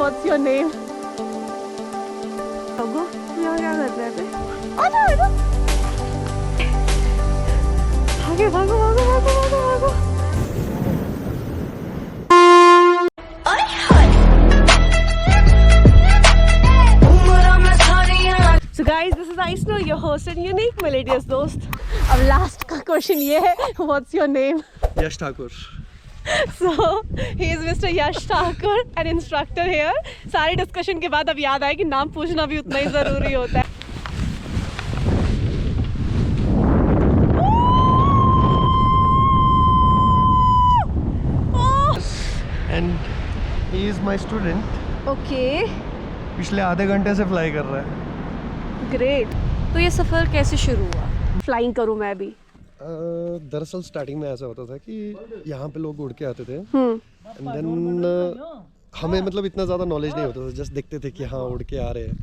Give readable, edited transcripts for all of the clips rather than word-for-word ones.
What's your name? अगो, तू यहाँ क्या कर रहा है? आजा आजा। भागे भागो भागो भागो भागो भागो। So guys, this is Aisno, your host and unique melodious दोस्त. अब लास्ट का क्वेश्चन ये है, what's your name? Yash Thakur. So he is Mr. Yash Thakur, an instructor here. सारे डिस्कशन के बाद अब याद आया कि नाम पूछना भी उतना ही ज़रूरी होता है. And he is my student. Okay. पिछले आधे घंटे से फ्लाई कर रहा है. ग्रेट. तो ये सफ़र कैसे शुरू हुआ? फ्लाइंग करूँ मैं भी. दरअसल स्टार्टिंग में ऐसा होता था कि यहाँ पे लोग उड़ के आते थे एंड देन हमें मतलब इतना ज़्यादा नॉलेज नहीं होता था, जस्ट देखते थे कि हाँ उड़ के आ रहे हैं.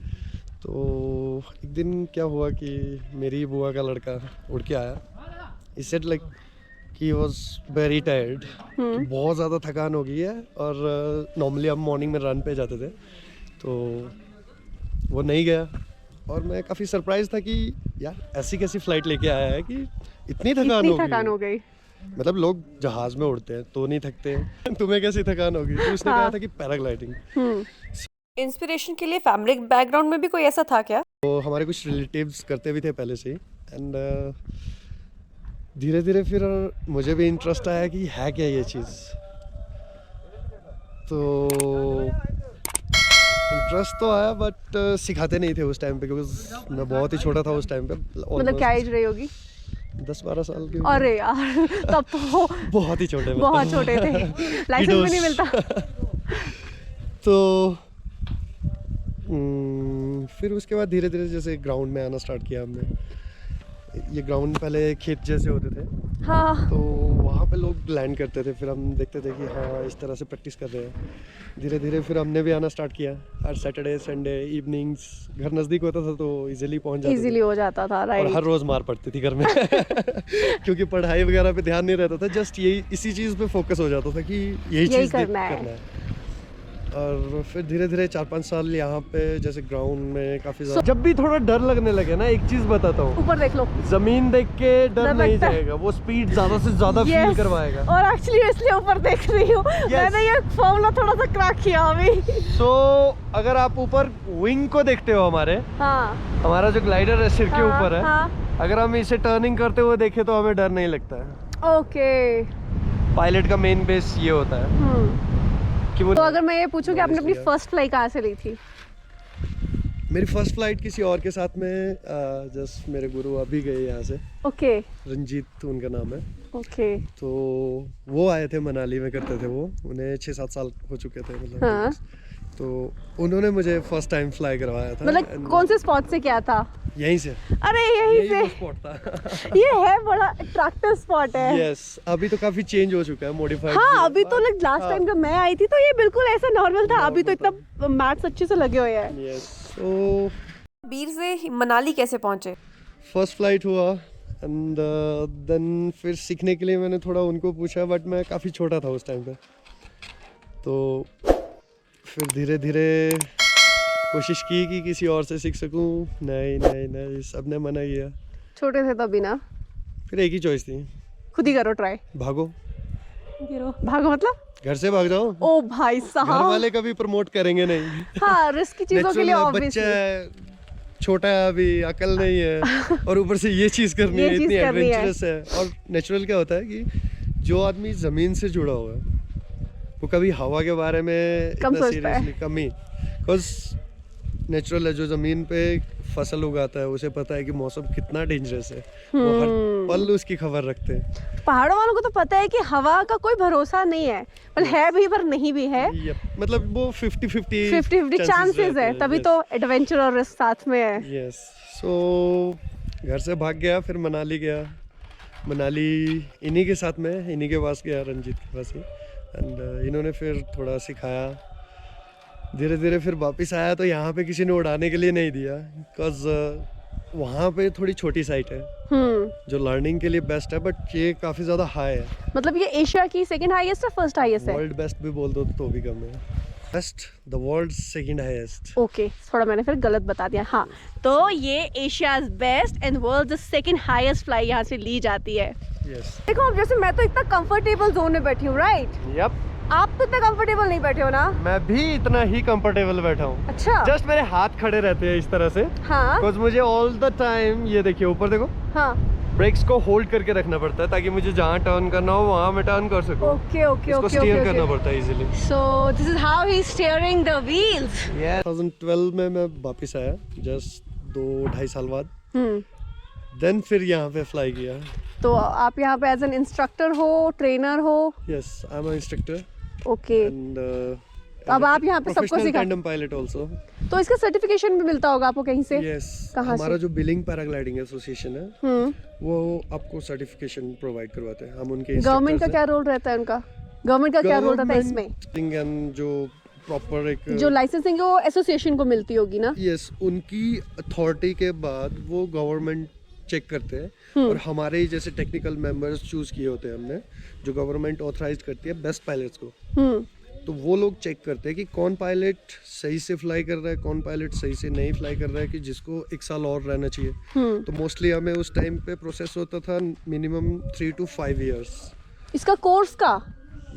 तो एक दिन क्या हुआ कि मेरी बुआ का लड़का उड़ के आया. He said like he was very tired, बहुत ज़्यादा थकान हो गई है. और नॉर्मली हम मॉर्निंग में रन पे जाते थे तो वो नहीं गया. और मैं काफ़ी सरप्राइज था कि यार ऐसी कैसी फ़्लाइट लेके आया है कि इतनी थकान हो गई. मतलब लोग जहाज़ में उड़ते हैं तो नहीं थकते, तुम्हें कैसी थकान होगी. तो उसने कहा था कि पैराग्लाइडिंग. इंस्पिरेशन के लिए फैमिली बैकग्राउंड में भी कोई ऐसा था क्या? तो हमारे कुछ रिलेटिव्स करते भी थे पहले से ही. एंड धीरे धीरे फिर मुझे भी इंटरेस्ट आया कि है क्या ये चीज़. तो इंटरेस्ट तो आया बट सिखाते नहीं थे उस टाइम पे क्योंकि मैं बहुत ही छोटा था उस टाइम पे. मतलब क्या एज रही होगी? 10-12 साल की. अरे यार तब तो बहुत ही छोटे बहुत छोटे थे. लाइसेंस भी नहीं मिलता. तो फिर उसके बाद धीरे धीरे जैसे ग्राउंड में आना स्टार्ट किया हमने. ये ग्राउंड पहले खेत जैसे होते थे. हाँ. तो वहाँ पे लोग लैंड करते थे. फिर हम देखते थे कि हाँ इस तरह से प्रैक्टिस कर रहे हैं. धीरे धीरे फिर हमने भी आना स्टार्ट किया. हर सैटरडे संडे इवनिंग्स घर नज़दीक होता था तो इजीली पहुँच जाते इजीली हो जाता था. राइट. और हर रोज़ मार पड़ती थी घर में क्योंकि पढ़ाई वगैरह पे ध्यान नहीं रहता था. जस्ट यही इसी चीज़ पे फोकस हो जाता था कि यही चीज़ करना है. और फिर धीरे धीरे 4-5 साल यहाँ पे जैसे ग्राउंड में काफ़ी ज़्यादा जब भी थोड़ा डर लगने लगे ना, एक चीज़ बताता हूँ, ऊपर देख लो. जमीन देख के डर नहीं जाएगा, वो स्पीड ज़्यादा से ज़्यादा फील करवाएगा. और एक्चुअली इसलिए ऊपर देख रही हूँ. मैंने ये फॉर्मूला थोड़ा सा क्रैक किया अभी. सो अगर आप ऊपर विंग को देखते हो हमारा जो ग्लाइडर है सिर के ऊपर है, अगर हम इसे टर्निंग करते हुए देखें तो हमें डर नहीं लगता है. ओके. पायलट का मेन बेस ये होता है. तो अगर मैं ये पूछूं कि आपने अपनी फर्स्ट फ्लाइट कहाँ से ली थी? मेरी फर्स्ट फ्लाइट किसी और के साथ में जस्ट मेरे गुरु अभी गए यहाँ से. ओके. रंजीत उनका नाम है. ओके. तो वो आए थे, मनाली में करते थे वो. उन्हें 6-7 साल हो चुके थे मतलब. हाँ. तो उन्होंने मुझे फर्स्ट टाइम फ्लाई करवाया था. मतलब कौन से स्पॉट से क्या था? यहीं से. अरे यहीं से स्पॉट था. ये है बड़ा अट्रैक्टिव स्पॉट है. यस. अभी तो काफी चेंज हो चुका है, मॉडिफाइड. हाँ अभी तो लास्ट टाइम जब मैं आई थी तो ये बिल्कुल ऐसा नॉर्मल था. अभी तो इतना मैट्स अच्छे से लगे हुए हैं. यस. तो बीर से मनाली कैसे पहुंचे? फर्स्ट फ्लाइट हुआ एंड देन फिर सीखने के लिए मैंने थोड़ा उनको पूछा बट मैं काफ़ी छोटा था उस टाइम पे. तो फिर धीरे धीरे कोशिश की कि किसी और से सीख सकूं. नहीं सबने मना किया. छोटे थे तभी ना. फिर एक ही चॉइस थी, खुद ही करो ट्राई. भागो. भागो मतलब घर से भाग जाओ. ओ भाई साहब, घर वाले कभी प्रमोट करेंगे नहीं. हाँ रिस्क की चीजों के लिए बच्चा है, छोटा है, अभी अकल नहीं है और ऊपर से ये चीज़ करनी है, इतनी एडवेंचरस है. और नेचुरल क्या होता है कि जो आदमी ज़मीन से जुड़ा हुआ है वो कभी हवा के बारे में इतना seriously come he. Because natural है, जो ज़मीन पे फसल उगाता है उसे पता है कि मौसम कितना डेंजरस है. वो हर पल उसकी खबर रखते हैं. पहाड़ों वालों को तो पता है कि हवा का कोई भरोसा नहीं है, मतलब है भी पर नहीं भी है. मतलब वो 50-50 चांसेस है, तभी तो एडवेंचर और रिस्क साथ में है. यस. सो घर से भाग गया, फिर मनाली गया. मनाली इन्हीं के साथ में, इन्हीं के पास गया, रंजीत के पास ही. एंड इन्होंने फिर थोड़ा सिखाया. धीरे धीरे फिर वापस आया तो यहाँ पे किसी ने उड़ाने के लिए नहीं दिया बिकॉज वहाँ पे थोड़ी छोटी साइट है जो लर्निंग के लिए बेस्ट है. बट ये काफ़ी ज़्यादा हाई है. मतलब ये एशिया की सेकंड हाईएस्ट है, फर्स्ट हाईएस्ट है? वर्ल्ड बेस्ट भी बोल दो तो भी कम है. Best, the world's second highest. Okay, थोड़ा मैंने फिर गलत बता दिया। हाँ, तो ये Asia's best and world second highest fly यहाँ से ली जाती है। यस। देखो अब जैसे मैं तो इतना कंफर्टेबल जोन में बैठी हूँ, राइट? यप। आप तो इतना कंफर्टेबल नहीं बैठे हो ना? मैं भी इतना ही कंफर्टेबल बैठा हूँ। अच्छा। जस्ट मेरे हाथ खड़े रहते हैं इस तरह से। हाँ। बिकॉज मुझे ऑल द टाइम, ये देखिए ऊपर देखो, हाँ, ब्रेक्स को होल्ड करके रखना पड़ता है ताकि मुझे जहाँ टर्न करना हो वहाँ मैं टर्न कर सकूँ। ओके ओके इसको ओके स्टीयर ओके करना पड़ता है easily. So this is how he is steering the wheels. 2012 में मैं वापस आया, जस्ट 2-2.5 साल बाद। हम्म। देन फिर यहाँ पे फ्लाई किया। तो आप यहाँ पे एज एन इंस्ट्रक्टर हो, ट्रेनर हो? Yes, I am a instructor okay. And अब आप यहाँ पे सबको सिखा, टैंडम पायलट आल्सो। तो इसका सर्टिफिकेशन भी मिलता होगा आपको कहीं से? यस, कहाँ हमारा से? जो बिलिंग पैराग्लाइडिंग एसोसिएशन है वो आपको सर्टिफिकेशन प्रोवाइड करवाते हैं। हम उनके गवर्नमेंट का क्या रोल रहता है उनका? गवर्नमेंट का क्या रोल रहता है इसमें? गवर्नमेंट जो प्रॉपर एक जो लाइसेंसिंग है वो एसोसिएशन को मिलती होगी ना? यस, उनकी अथॉरिटी के बाद वो गवर्नमेंट चेक करते हैं और हमारे ही जैसे टेक्निकल मेंबर्स चूज किए होते हैं हमने, जो गवर्नमेंट ऑथराइज करती है बेस्ट पायलट्स को। तो वो लोग चेक करते हैं कि कौन पायलट सही से फ्लाई कर रहा है, कौन पायलट सही से नहीं फ्लाई कर रहा है, कि जिसको 1 साल और रहना चाहिए। तो मोस्टली हमें उस टाइम पे प्रोसेस होता था मिनिमम 3 to 5 years। इसका कोर्स का?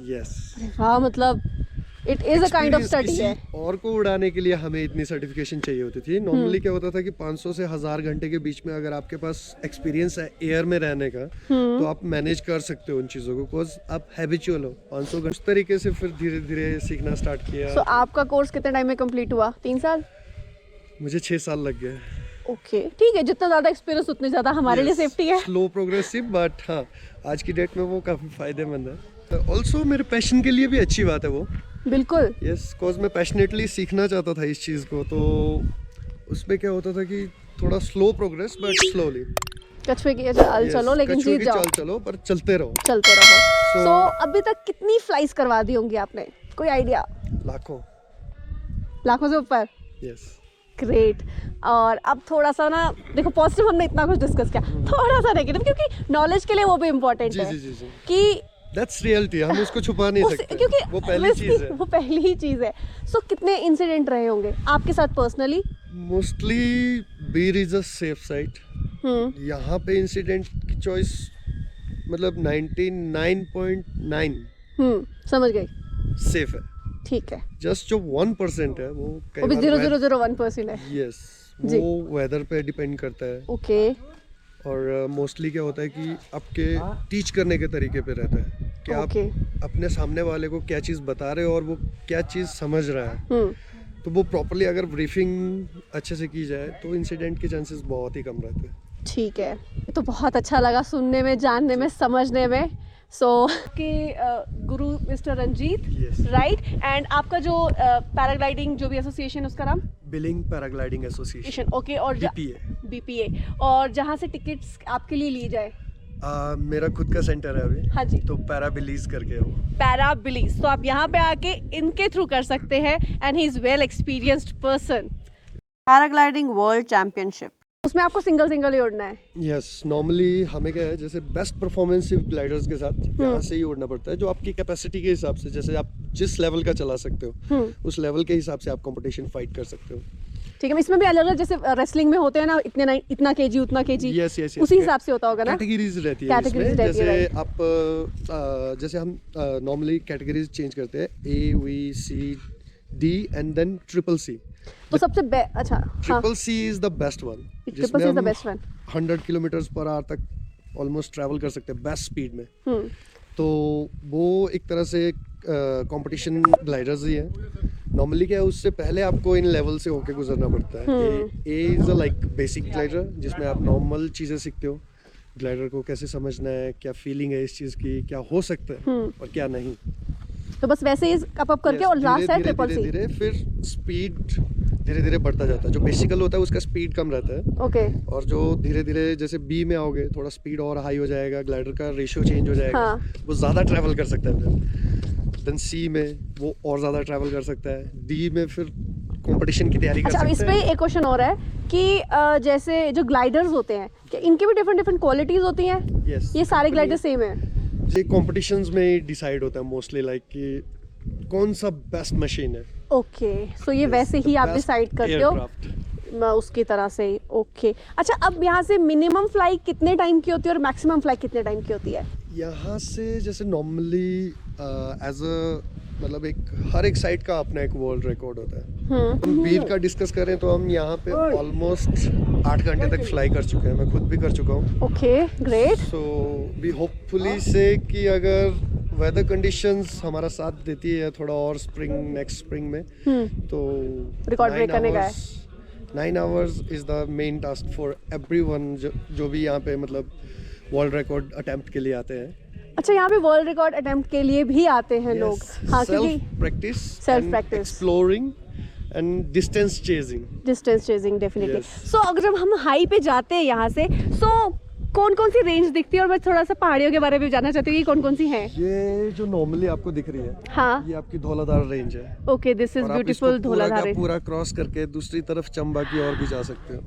यस। हाँ, मतलब it is a kind of study है। और को उड़ाने के लिए हमें इतनी सर्टिफिकेशन चाहिए होती थी। नॉर्मली क्या होता था कि 500 से 1000 घंटे के बीच में अगर आपके पास एक्सपीरियंस है एयर में रहने का, तो आप मैनेज कर सकते हो उन चीज़ों को, बिकॉज आप हैबिचुअल हो 500 घंटे। उस तरीके से फिर धीरे धीरे सीखना स्टार्ट किया। सो आपका कोर्स कितने टाइम में कंप्लीट हुआ? 3 साल? मुझे 6 साल लग गए। ओके, ठीक है, जितना ज़्यादा एक्सपीरियंस उतनी ज़्यादा हमारे लिए सेफ्टी है। स्लो प्रोग्रेसिव, बट हाँ आज की डेट में वो काफ़ी फायदेमंद है। ऑल्सो मेरे पैशन के लिए भी अच्छी बात है वो। बिल्कुल। यस, बिकॉज मैं पैशनेटली सीखना चाहता था इस चीज़ को, तो उसमें क्या होता था कि थोड़ा स्लो प्रोग्रेस बट स्लोली। कछुए की चाल चलो लेकिन जीत जाओ। चाल चलो पर चलते रहो। चलते रहो। सो अभी तक कितनी फ्लाइज करवा दी होंगी आपने, कोई आइडिया? लाखों से ऊपर। यस। ग्रेट। और अब थोड़ा सा ना, देखो पॉजिटिव हमने इतना कुछ डिस्कस किया, थोड़ा सा नेगेटिव, क्योंकि नॉलेज के लिए वो भी इम्पोर्टेंट है। जी। कि दैट्स रियलिटी, हम उसको छुपा नहीं सकते, क्योंकि वो पहली चीज़ है। वो पहली ही चीज़ है। सो कितने इंसिडेंट रहे होंगे आपके साथ personally? Mostly Bir is a safe site. यहाँ पे इंसिडेंट की चॉइस मतलब 99.9 समझ गई, सेफ है। ठीक है। जस्ट जो 1% है वो भी 0.001% है। यस, वो वेदर पे डिपेंड करता है। ओके। और मोस्टली क्या होता है कि आपके टीच करने के तरीके पे रहता है कि आप अपने सामने वाले को क्या चीज़ बता रहे हो और वो क्या चीज़ समझ रहा है। तो वो प्रॉपरली अगर ब्रीफिंग अच्छे से की जाए तो इंसिडेंट के चांसेस बहुत ही कम रहते हैं। ठीक है, तो बहुत अच्छा लगा सुनने में, जानने में, समझने में। सो के गुरु मिस्टर रंजीत, राइट? एंड आपका जो पैराग्लाइडिंग जो भी एसोसिएशन है उसका नाम? Billing paragliding association. ओके। और बीपीए। और जहाँ से टिकट्स आपके लिए ली जाए? मेरा खुद का सेंटर है अभी। हाँ जी। तो पैराबिलीज करके हो। पैराबिलीज, तो आप यहाँ पे आके इनके थ्रू कर सकते हैं। And he is well experienced person. Paragliding world championship, उसमें आपको सिंगल ही उड़ना है? यस, नॉर्मली हमें क्या है, जैसे बेस्ट परफॉर्मेंसिव ग्लाइडर्स के साथ यहाँ से ही उड़ना पड़ता है, जो आपकी कैपेसिटी के हिसाब से, जैसे आप जिस लेवल का चला सकते हो उस लेवल के हिसाब से आप कंपटीशन फाइट कर सकते हो। ठीक है। इसमें भी अलग अलग, जैसे रेसलिंग में होते हैं ना, इतना केजी उतना केजी, यस, उसी हिसाब से होता होगा ना? कैटेगरीज रहती है इसमें। जैसे आप जैसे हम नॉर्मली कैटेगरीज चेंज करते हैं, A, B, C, D and then C। तो सबसे अच्छा, C is the best one, जिसमें हम 100 किलोमीटर्स पर आवर तक ऑलमोस्ट ट्रैवल कर सकते हैं बेस्ट स्पीड में। तो वो एक तरह से कंपटीशन ग्लाइडर्स ही है। नॉर्मली क्या है, उससे पहले आपको इन लेवल से होके गुजरना पड़ता है। A is a like basic glider, जिसमें आप नॉर्मल चीज़ें सीखते हो, ग्लाइडर को कैसे समझना है, क्या फीलिंग है इस चीज़ की, क्या हो सकता है और क्या नहीं। तो बस वैसे ही अप करके, और लास्ट है C। धीरे फिर स्पीड धीरे धीरे बढ़ता जाता है। जो बेसिकल होता है उसका स्पीड कम रहता है। ओके। और जो धीरे धीरे जैसे बी में आओगे, थोड़ा स्पीड और हाई हो जाएगा, ग्लाइडर का रेशियो चेंज हो जाएगा। वो ज़्यादा ट्रैवल कर सकता है। फिर देन सी में वो और ज़्यादा ट्रैवल कर सकता है। डी में फिर कंपटीशन की तैयारी कर सकता है। इस पे एक क्वेश्चन और है कि जैसे जो ग्लाइडर्स होते हैं, क्या इनके भी डिफरेंट क्वालिटीज होती हैं? यस। ये सारे ग्लाइडर सेम है? ये कॉम्पिटिशन्स में डिसाइड होता है मोस्टली, लाइक कि कौन सा बेस्ट मशीन है। ओके, सो ये वैसे ही आप डिसाइड करते हो उसकी तरह से। ओके, अच्छा अब यहाँ से मिनिमम फ्लाई कितने टाइम की होती है और मैक्सिमम फ्लाई कितने टाइम की होती है? यहाँ से जैसे नॉर्मली एज अ मतलब एक हर एक साइड का अपना एक वर्ल्ड रिकॉर्ड होता है। हम बीर का डिस्कस करें तो हम यहाँ पे ऑलमोस्ट 8 घंटे तक फ्लाई कर चुके हैं, मैं खुद भी कर चुका हूँ। Okay, great. So we hopefully से कि अगर वेदर कंडीशंस हमारा साथ देती है थोड़ा और नेक्स्ट स्प्रिंग में तो रिकॉर्ड ब्रेक करने का है। 9 hours is the main task for everyone जो भी यहाँ पे मतलब वर्ल्ड रिकॉर्ड अटेम्प्ट के लिए आते हैं। अच्छा, यहाँ पे वर्ल्ड रिकॉर्ड अटेम्प्ट के लिए भी आते हैं लोग? हाँ, क्योंकि self practice, exploring and distance chasing definitely. So अगर जब हम हाई पे जाते हैं यहाँ से, सो कौन कौन सी रेंज दिखती है? और मैं थोड़ा सा पहाड़ियों के बारे में जानना चाहती हूँ कि कौन कौन सी हैं? ये जो नॉर्मली आपको दिख रही है, हाँ, ये आपकी धौलाधार रेंज है। Okay, this is beautiful Dhauladhar range. पूरा क्रॉस करके दूसरी तरफ चंबा की ओर भी जा सकते हो।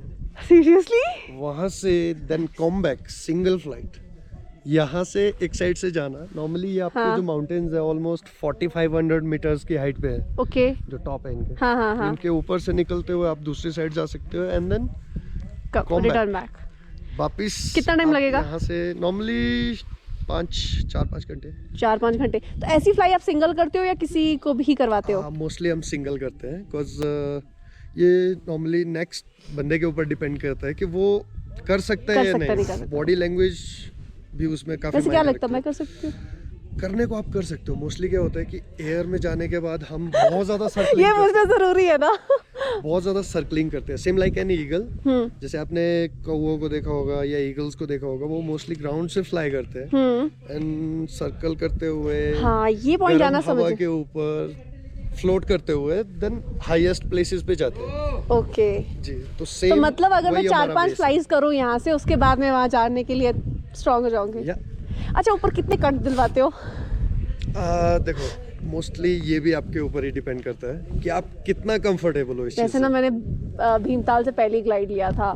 सीरियसली? वहाँ से then come back single flight, यहाँ से एक साइड से जाना। नॉर्मली ये आपके जो माउंटेन्स है ऑलमोस्ट 4500 मीटर्स की हाइट पे है। ओके, जो टॉप है इनके। हाँ। इनके ऊपर से निकलते हुए आप दूसरी साइड जा सकते हो एंड देन रिटर्न बैक। वापिस कितना टाइम लगेगा? यहाँ से नॉर्मली 4-5 घंटे। 4-5 घंटे। तो ऐसी फ्लाई आप सिंगल करते हो या किसी को भी करवाते हो? मोस्टली हम सिंगल करते हैं बिकॉज ये नॉर्मली नेक्स्ट बंदे के ऊपर डिपेंड करता है कि वो कर सकता है या नहीं। बॉडी लैंग्वेज भी उसमें काफी वैसे क्या लगता है मैं कर सकती हूँ? करने को आप कर सकते हो। मोस्टली क्या होता है कि एयर में जाने के बाद हम बहुत ज्यादा सर्कलिंग ये मुझे जरूरी है ना बहुत ज्यादा सर्कलिंग करते हैं, सेम लाइक एन ईगल। जैसे आपने कौओं को देखा होगा या ईगल्स को देखा होगा, वो मोस्टली ग्राउंड से फ्लाई करते हैं एंड सर्कल करते हुए, हाँ, ये पॉइंट जाना समझ हवा के ऊपर फ्लोट करते हुए देन हाईएस्ट प्लेसेस पे जाते हैं। ओके जी, तो सेम। तो मतलब अगर मैं 4-5 फ्लाइज करूँ यहाँ से, उसके बाद मैं वहाँ जाने के लिए स्ट्रॉन्ग हो जाऊंगी? अच्छा, ऊपर कितने कट दिलवाते हो? देखो मोस्टली ये भी आपके ऊपर ही डिपेंड करता है कि आप कितना कंफर्टेबल हो इस चीज से। जैसे ना मैंने भीमताल से पहली ग्लाइड लिया था,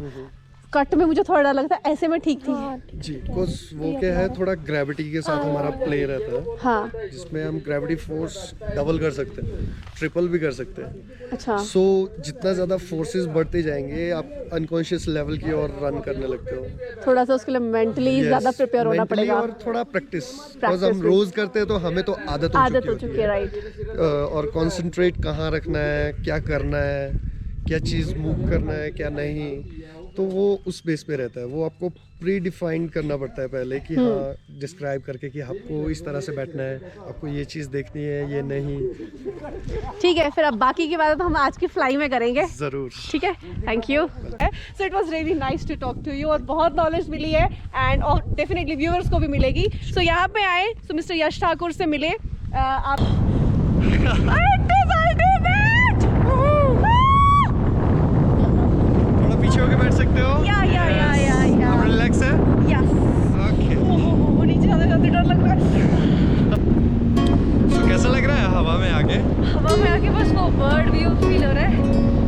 कट में मुझे थोड़ा डर लगता है, ऐसे में ठीक थी। जी, बिकॉज वो क्या है थोड़ा ग्रेविटी के साथ हमारा प्ले रहता है। हाँ, जिसमें हम ग्रेविटी फोर्स डबल कर सकते हैं, ट्रिपल भी कर सकते हैं। अच्छा। सो जितना ज़्यादा फोर्सेस बढ़ते जाएंगे आप अनकॉन्शियस लेवल की ओर रन करने लगते हो। थोड़ा सा उसके लिए मेंटली ज़्यादा प्रिपेयर होना पड़ेगा और थोड़ा प्रैक्टिस, बिकॉज हम रोज करते हैं तो हमें तो आदत हो चुकी है, राइट। और कंसंट्रेट कहाँ रखना है, क्या करना है, क्या चीज़ मूव करना है, क्या नहीं, तो वो उस बेस पे रहता है। वो आपको प्री डिफाइन करना पड़ता है पहले कि हाँ, डिस्क्राइब करके कि आपको इस तरह से बैठना है, आपको ये चीज़ देखनी है, ये नहीं। ठीक है, फिर अब बाकी की बात तो हम आज की फ्लाई में करेंगे। ज़रूर। ठीक है, thank you. So it was really nice to talk to you, और बहुत नॉलेज मिली है एंड और डेफिनेटली व्यूअर्स को भी मिलेगी। सो यहाँ पे आए तो मिस्टर यश ठाकुर से मिले। आप पीछे होके बैठ सकते हो। या रिलैक्स है। यस। ओके। वो नीचे जाते डर लग रहा है। तो कैसा लग रहा है हवा में आके? हवा में आके बस वो बर्ड व्यू फील हो रहा है।